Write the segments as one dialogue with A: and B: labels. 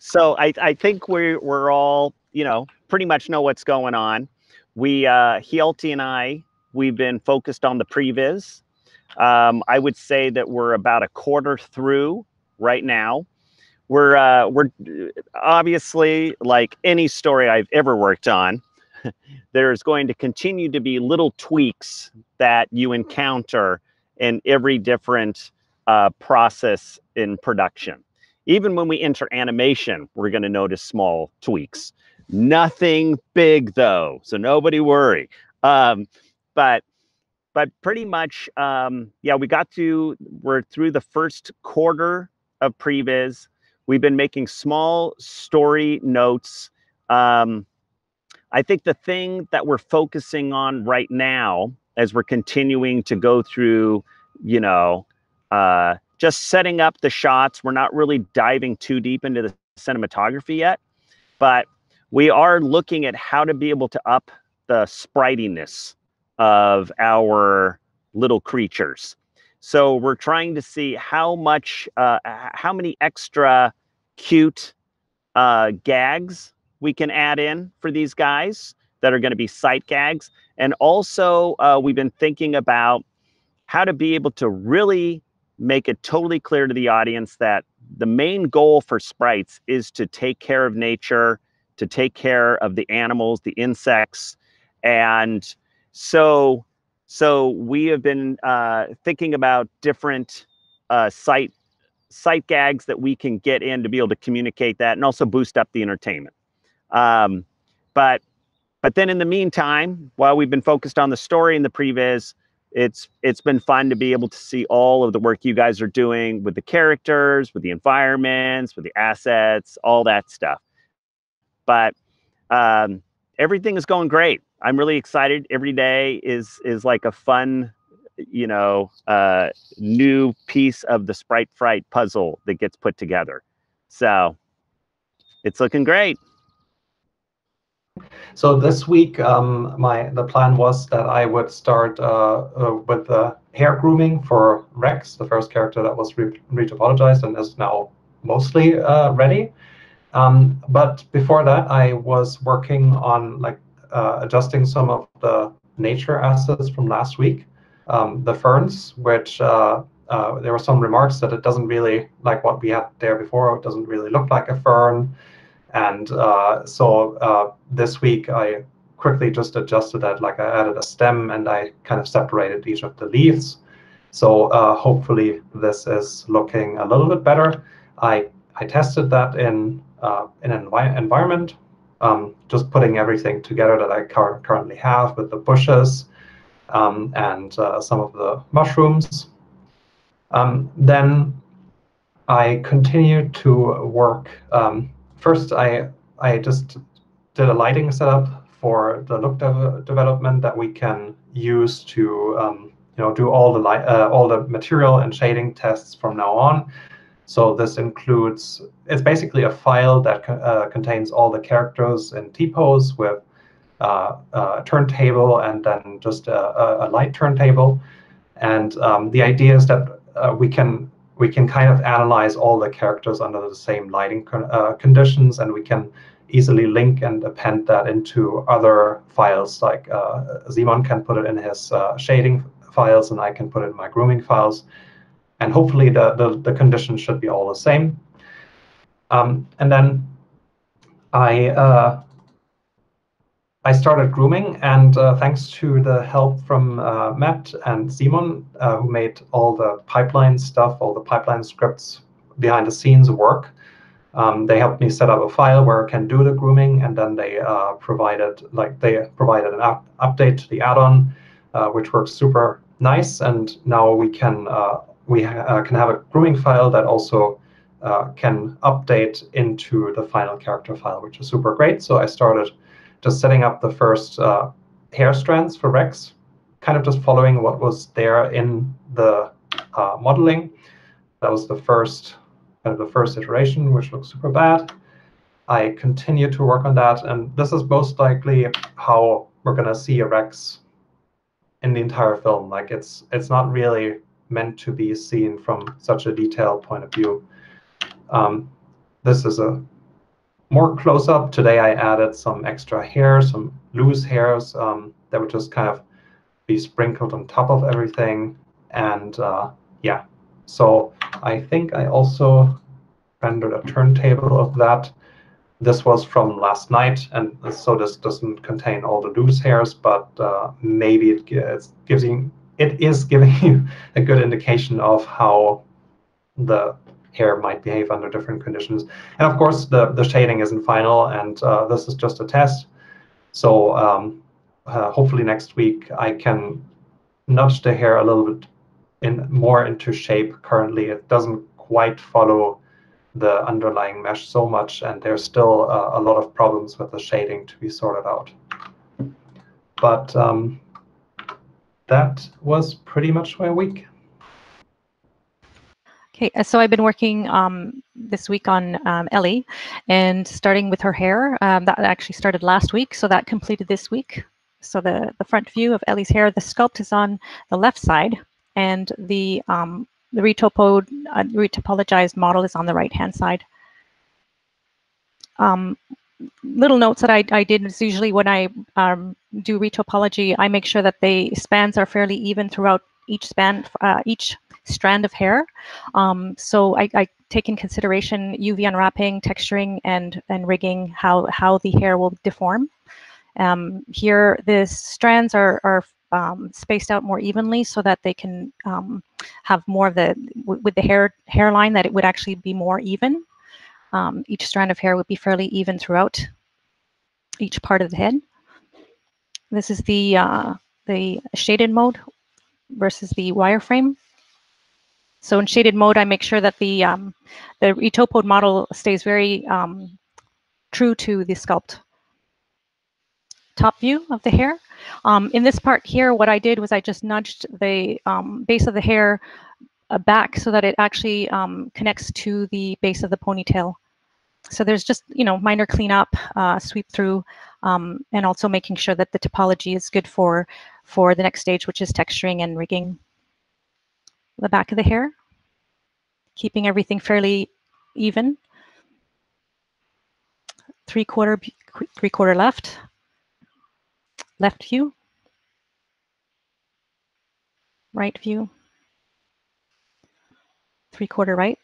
A: So I think we're all, pretty much know what's going on. Hjalti and we've been focused on the previs. I would say that we're about a quarter through right now. We're obviously, like any story I've ever worked on, there's going to continue to be little tweaks that you encounter in every different process in production. Even when we enter animation, we're going to notice small tweaks. Nothing big though, so nobody worry. Um, but pretty much, yeah, we're through the first quarter of previs. We've been making small story notes. I think the thing that we're focusing on right now, as we're continuing to go through, just setting up the shots, we're not really diving too deep into the cinematography yet, but we are looking at how to be able to up the spritiness of our little creatures. So we're trying to see how many extra cute gags we can add in for these guys that are going to be sight gags. And also, we've been thinking about how to be able to really make it totally clear to the audience that the main goal for sprites is to take care of nature, to take care of the animals, the insects. And so we have been thinking about different sight gags that we can get in to be able to communicate that and also boost up the entertainment. But then in the meantime, while we've been focused on the story and the previs, it's been fun to be able to see all of the work you guys are doing with the characters, with the environments, with the assets, all that stuff. But everything is going great. I'm really excited. Every day is like a fun, new piece of the Sprite Fright puzzle that gets put together. So it's looking great.
B: So this week, the plan was that I would start with the hair grooming for Rex, the first character that was retopologized and is now mostly ready. But before that, I was working on adjusting some of the nature assets from last week. The ferns, which there were some remarks that it doesn't really, like what we had there before, it doesn't really look like a fern. And so this week I quickly just adjusted that, like I added a stem and I kind of separated each of the leaves. So hopefully this is looking a little bit better. I tested that in an environment, just putting everything together that I currently have with the bushes and some of the mushrooms. Then I continued to work. First, I just did a lighting setup for the look development that we can use to do all the material and shading tests from now on. So this includes, it's basically a file that contains all the characters in T-pose with a turntable and then just a light turntable. And the idea is that we can kind of analyze all the characters under the same lighting conditions, and we can easily link and append that into other files. Like Simon can put it in his shading files, and I can put it in my grooming files. And hopefully the conditions should be all the same. And then I started grooming, and thanks to the help from Matt and Simon, who made all the pipeline stuff, all the pipeline scripts behind the scenes work. They helped me set up a file where I can do the grooming, and then they provided an update to the add-on, which works super nice. And now we can have a grooming file that also can update into the final character file, which is super great. So I started just setting up the first hair strands for Rex, kind of just following what was there in the modeling. That was the first iteration, which looks super bad. I continue to work on that, and this is most likely how we're going to see a Rex in the entire film. Like it's not really meant to be seen from such a detailed point of view. This is a more close up, today I added some extra hair, some loose hairs that would just kind of be sprinkled on top of everything. And yeah, so I think I also rendered a turntable of that. This was from last night, and so this doesn't contain all the loose hairs, but maybe it is giving you a good indication of how the hair might behave under different conditions. And of course, the shading isn't final, and this is just a test. So hopefully next week I can nudge the hair a little bit more into shape. Currently, it doesn't quite follow the underlying mesh so much, and there's still a lot of problems with the shading to be sorted out. But that was pretty much my week.
C: Okay, so I've been working this week on Ellie, and starting with her hair. That actually started last week, so that completed this week. So the front view of Ellie's hair, the sculpt is on the left side, and the retopologized model is on the right-hand side. Little notes that I did is usually when I do retopology, I make sure that the spans are fairly even throughout each span, each strand of hair. So I take in consideration UV unwrapping, texturing, and rigging, how the hair will deform. Here, the strands are spaced out more evenly so that they can have more of the, with the hairline, that it would actually be more even. Each strand of hair would be fairly even throughout each part of the head. This is the shaded mode versus the wireframe. So in shaded mode, I make sure that the retopoed model stays very true to the sculpt. Top view of the hair. In this part here, what I did was I just nudged the base of the hair back so that it actually connects to the base of the ponytail. So there's just, minor cleanup, sweep through, and also making sure that the topology is good for the next stage, which is texturing and rigging. The back of the hair, keeping everything fairly even. Three-quarter left. Left view. Right view. Three-quarter right.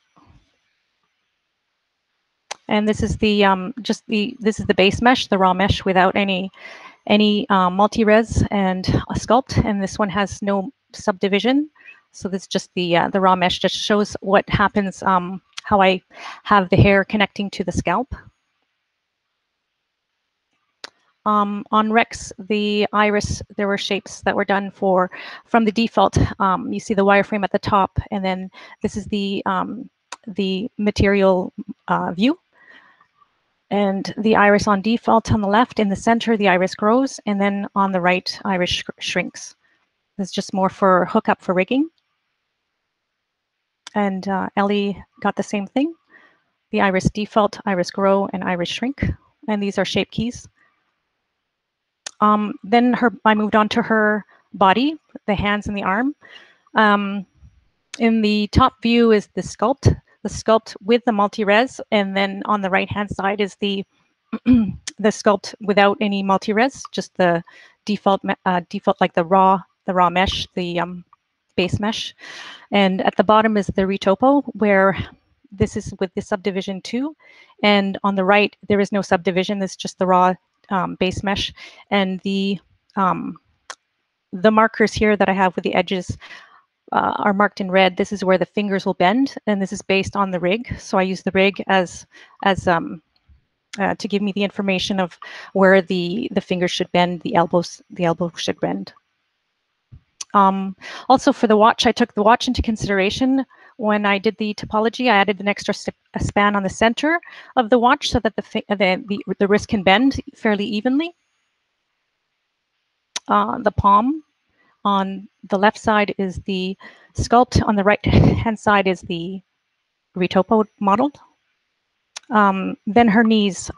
C: And this is the this is the base mesh, the raw mesh without any multi-res and a sculpt. And this one has no subdivision. So this is just the raw mesh, just shows what happens, how I have the hair connecting to the scalp. On Rex, the iris, there were shapes that were done from the default. You see the wireframe at the top, and then this is the material view. And the iris on default on the left, in the center, the iris grows, and then on the right, iris shrinks. This is just more for hookup for rigging. And Ellie got the same thing. The iris default, iris grow, and iris shrink. And these are shape keys. Then I moved on to her body, the hands and the arm. In the top view is the sculpt with the multi-res, and then on the right-hand side is the sculpt without any multi-res, just the default like the raw mesh, the base mesh. And at the bottom is the retopo, where this is with the subdivision 2, and on the right there is no subdivision. This is just the raw base mesh, and the markers here that I have with the edges are marked in red. This is where the fingers will bend, and this is based on the rig. So I use the rig as to give me the information of where the fingers should bend, the elbow should bend. Also for the watch, I took the watch into consideration. When I did the topology, I added an extra span on the center of the watch so that the wrist can bend fairly evenly. The palm on the left side is the sculpt. On the right-hand side is the retopo model. Then her knees.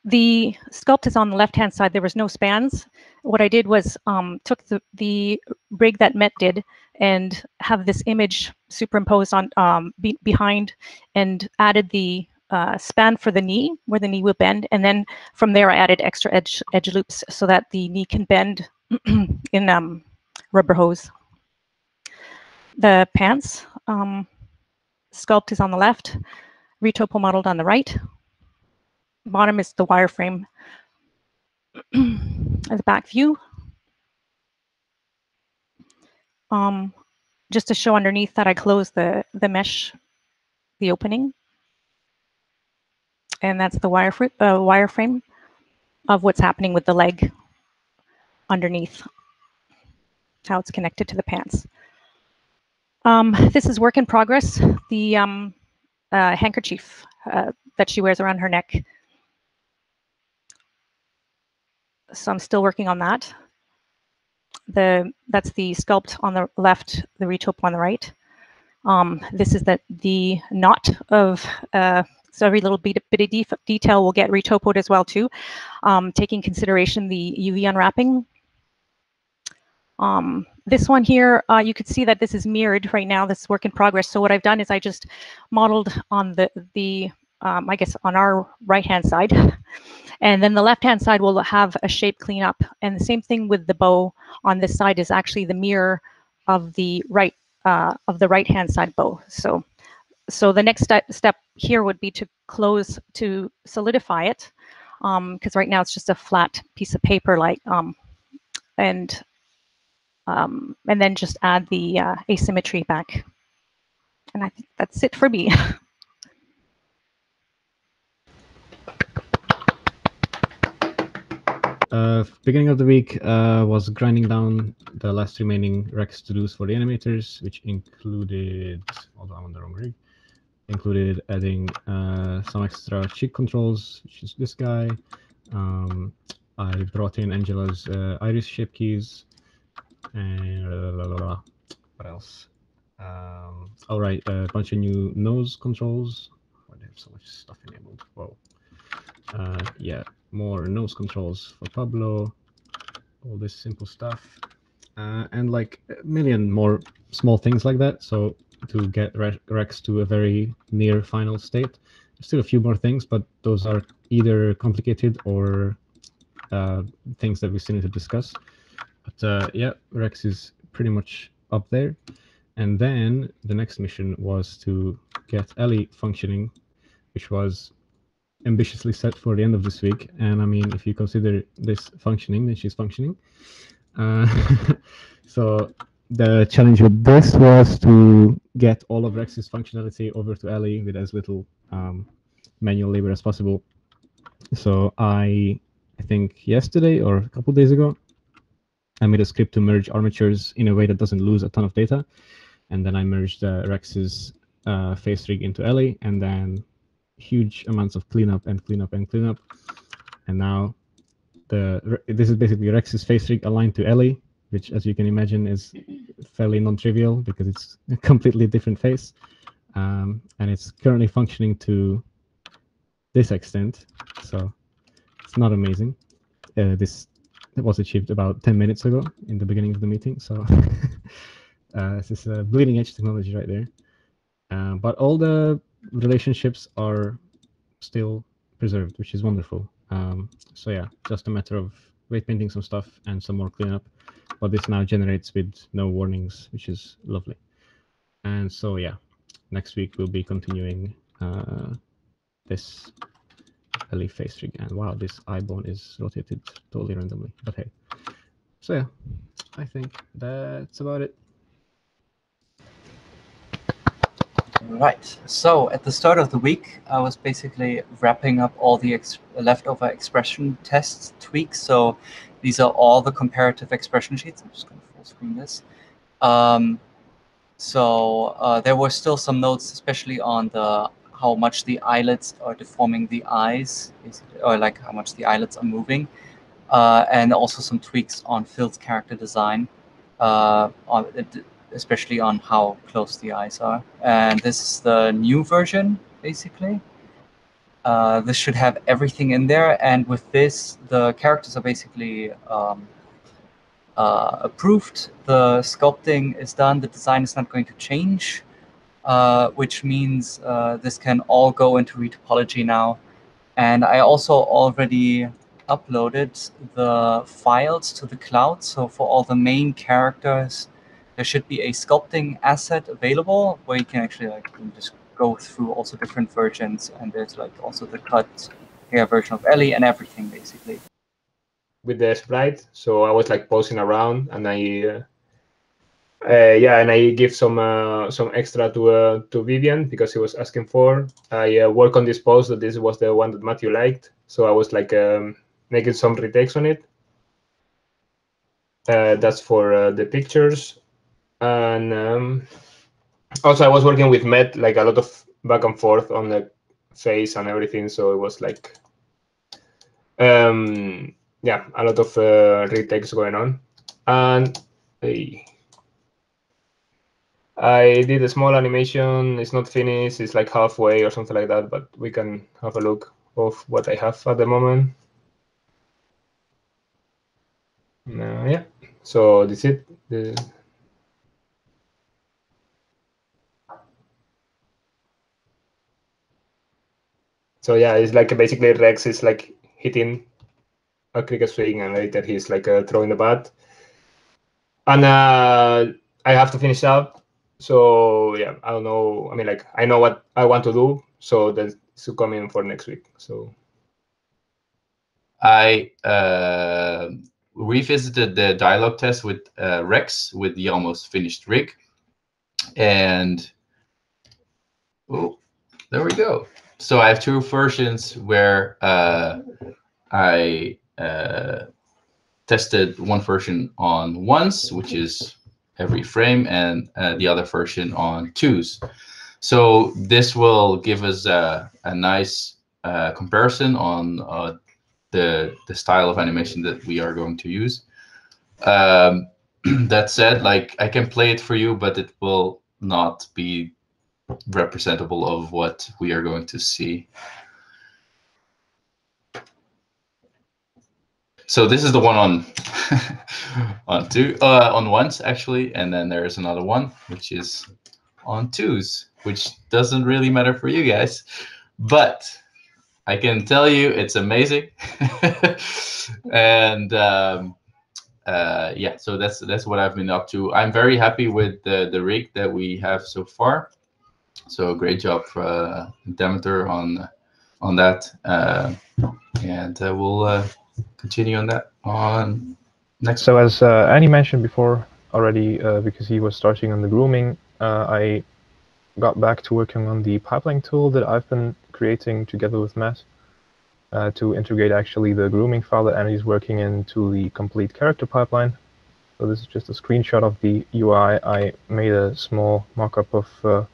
C: The sculpt is on the left-hand side. There was no spans. What I did was took the rig that Met did and have this image superimposed on behind, and added the span for the knee, where the knee will bend, and then from there I added extra edge loops so that the knee can bend in rubber hose. The pants sculpt is on the left, retopo modeled on the right. Bottom is the wireframe. The back view. Just to show underneath that I closed the mesh, the opening. And that's the wireframe of what's happening with the leg underneath, how it's connected to the pants. This is work in progress. The handkerchief that she wears around her neck. So I'm still working on that. That's the sculpt on the left, the retopo on the right. This is the knot of, so every little bit of detail will get retopoed as well too, taking consideration the UV unwrapping. This one here, you could see that this is mirrored right now, this work in progress. So what I've done is I just modeled on I guess on our right-hand side. And then the left-hand side will have a shape cleanup. And the same thing with the bow on this side is actually the mirror of the right-hand side bow. So the next step here would be to solidify it, because right now it's just a flat piece of paper, and then just add the asymmetry back. And I think that's it for me.
D: Beginning of the week was grinding down the last remaining Rex to-dos for the animators, which included, although I'm on the wrong rig, included adding some extra cheek controls, which is this guy. I brought in Angela's iris shape keys, and what else? All right, a bunch of new nose controls. Why do they have so much stuff enabled? Whoa. Yeah, more nose controls for Pablo, all this simple stuff, and like a million more small things like that. So to get Rex to a very near final state, there's still a few more things, but those are either complicated or things that we still need to discuss. But yeah, Rex is pretty much up there. And then the next mission was to get Ellie functioning, which was ambitiously set for the end of this week. And I mean, if you consider this functioning, then she's functioning. So the challenge with this was to get all of Rex's functionality over to Ellie with as little manual labor as possible. So I think yesterday or a couple of days ago, I made a script to merge armatures in a way that doesn't lose a ton of data. And then I merged Rex's face rig into Ellie, and then huge amounts of cleanup and cleanup and cleanup. And now this is basically Rex's face rig aligned to Ellie, which, as you can imagine, is fairly non-trivial because it's a completely different face. And it's currently functioning to this extent. So it's not amazing. This was achieved about 10 minutes ago in the beginning of the meeting. So this is a bleeding edge technology right there. But all the relationships are still preserved, which is wonderful. So yeah, just a matter of weight painting some stuff and some more cleanup. But this now generates with no warnings, which is lovely. And so yeah, next week we'll be continuing this Ellie face rig. And wow, this eye bone is rotated totally randomly. But hey, so yeah, I think that's about it.
E: Right. So at the start of the week, I was basically wrapping up all the leftover expression test tweaks. So these are all the comparative expression sheets. I'm just going to full screen this. There were still some notes, especially on how much the eyelids are deforming the eyes, basically, or like how much the eyelids are moving, and also some tweaks on Phil's character design, especially on how close the eyes are. And this is the new version, basically. This should have everything in there. And with this, the characters are basically approved. The sculpting is done. The design is not going to change. which means this can all go into retopology now. And I also already uploaded the files to the cloud. So for all the main characters, there should be a sculpting asset available where you can actually like just go through also different versions. And there's like also the cut hair version of Ellie and everything basically.
F: With the sprite, so I was like posing around, and and I give some extra to Vivien because he was asking for. I work on this post that this was the one that Matthew liked, so I was like making some retakes on it. That's for the pictures, and also I was working with Met, like a lot of back and forth on the face and everything, so it was like yeah, a lot of retakes going on. And I did a small animation. It's not finished. It's like halfway or something like that, but we can have a look of what I have at the moment. Yeah, so this is it. So yeah, it's like basically Rex is like hitting a cricket swing, and later he's like throwing the bat. And I have to finish up. So yeah, I don't know. I mean, like I know what I want to do, so that's coming for next week. So
G: I revisited the dialogue test with Rex with the almost finished rig, and oh, there we go. So I have two versions where I tested one version on ones, which is every frame, and the other version on twos. So this will give us a nice comparison on the style of animation that we are going to use. That said, like I can play it for you, but it will not be representable of what we are going to see. So this is the one on on ones actually, and then there is another one which is on twos, which doesn't really matter for you guys, but I can tell you it's amazing. And yeah, so that's what I've been up to. I'm very happy with the rig that we have so far. So great job, Demeter, on that, and we'll continue on that on next.
H: So as Annie mentioned before already, because he was starting on the grooming, I got back to working on the pipeline tool that I've been creating together with Matt to integrate actually the grooming file that Annie's working into the complete character pipeline. So this is just a screenshot of the UI. I made a small mock-up of the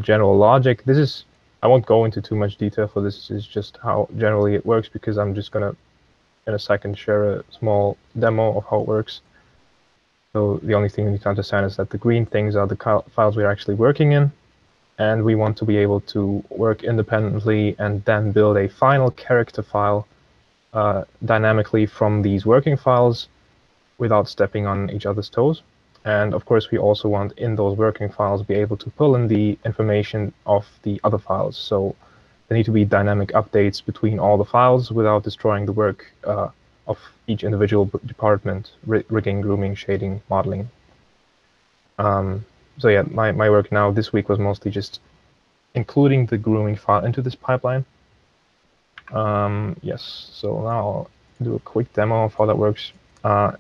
H: general logic. This is, I won't go into too much detail for this. This is just how generally it works, because I'm just gonna in a second share a small demo of how it works. So the only thing you need to understand is that the green things are the files we're actually working in, and we want to be able to work independently and then build a final character file dynamically from these working files without stepping on each other's toes. And of course, we also want in those working files be able to pull in the information of the other files. So there need to be dynamic updates between all the files without destroying the work of each individual department, rigging, grooming, shading, modeling. So yeah, my work now this week was mostly just including the grooming file into this pipeline. Yes, so now I'll do a quick demo of how that works. On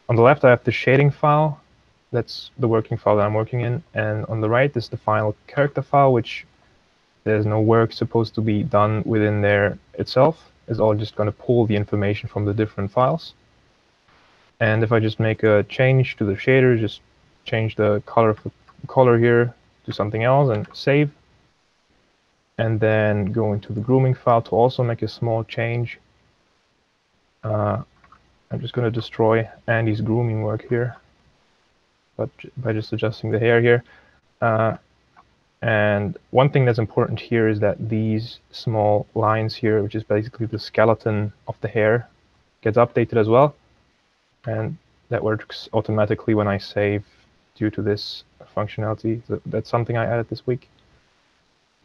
H: the left, I have the shading file. That's the working file that I'm working in. And on the right is the final character file, which there's no work supposed to be done within there itself. It's all just going to pull the information from the different files. And if I just make a change to the shader, just change the color here to something else and save. And then go into the grooming file to also make a small change. I'm just going to destroy Andy's grooming work here, but by just adjusting the hair here. And one thing that's important here is that these small lines here, which is basically the skeleton of the hair, gets updated as well. And that works automatically when I save due to this functionality. That's something I added this week.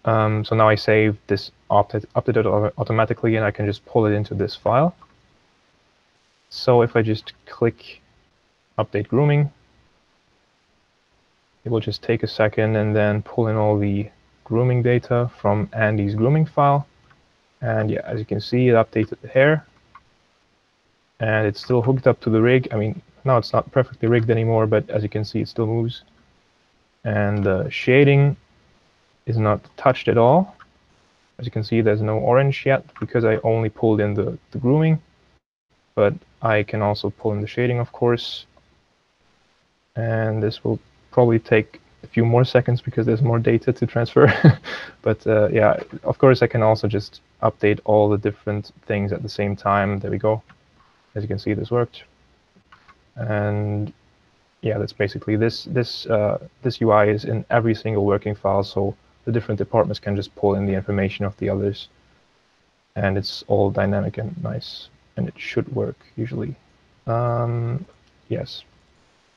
H: So now I save this updated automatically, and I can just pull it into this file. So if I just click update grooming, it will just take a second and then pull in all the grooming data from Andy's grooming file. And yeah, as you can see, it updated the hair. And it's still hooked up to the rig. I mean, now it's not perfectly rigged anymore, but as you can see, it still moves. And the shading is not touched at all. As you can see, there's no orange yet because I only pulled in the grooming. But I can also pull in the shading, of course. And this will probably take a few more seconds because there's more data to transfer. But yeah, of course, I can also just update all the different things at the same time. There we go. As you can see, this worked. And yeah, that's basically this UI is in every single working file, so the different departments can just pull in the information of the others. And it's all dynamic and nice, and it should work usually. Yes.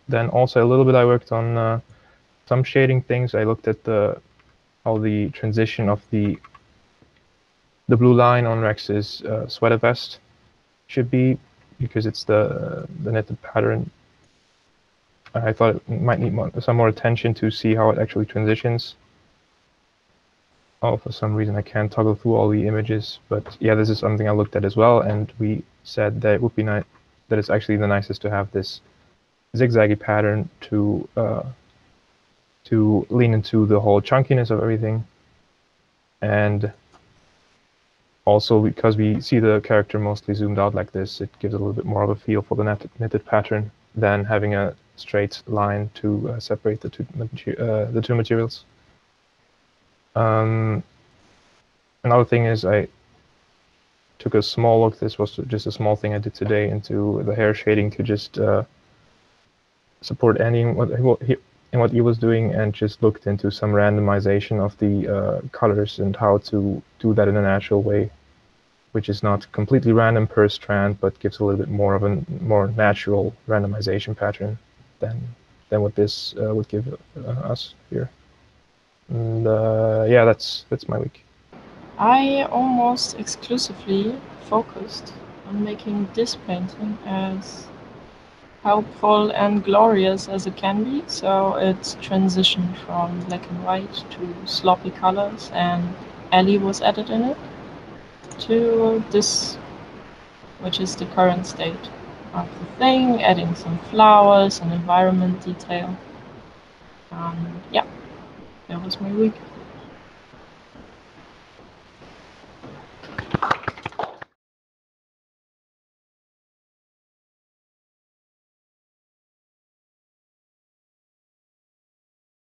H: Then also a little bit I worked on some shading things. I looked at how the transition of the blue line on Rex's sweater vest should be, because it's the knitted pattern. I thought it might need some more attention to see how it actually transitions. Oh, for some reason I can't toggle through all the images, but yeah, this is something I looked at as well, and we said that it would be nice, that it's actually the nicest to have this zigzaggy pattern to lean into the whole chunkiness of everything. And also, because we see the character mostly zoomed out like this, it gives a little bit more of a feel for the knitted pattern than having a straight line to separate the two materials. Another thing is I took a small look, this was just a small thing I did today, into the hair shading to just support Andy in what he was doing, and just looked into some randomization of the colors and how to do that in a natural way, which is not completely random per strand, but gives a little bit more of a more natural randomization pattern than what this would give us here. And yeah, that's my week.
I: I almost exclusively focused on making this painting as helpful and glorious as it can be. So it's transitioned from black and white to sloppy colors, and Ellie was added in it, to this, which is the current state of the thing, adding some flowers and environment detail. Yeah, that was my week.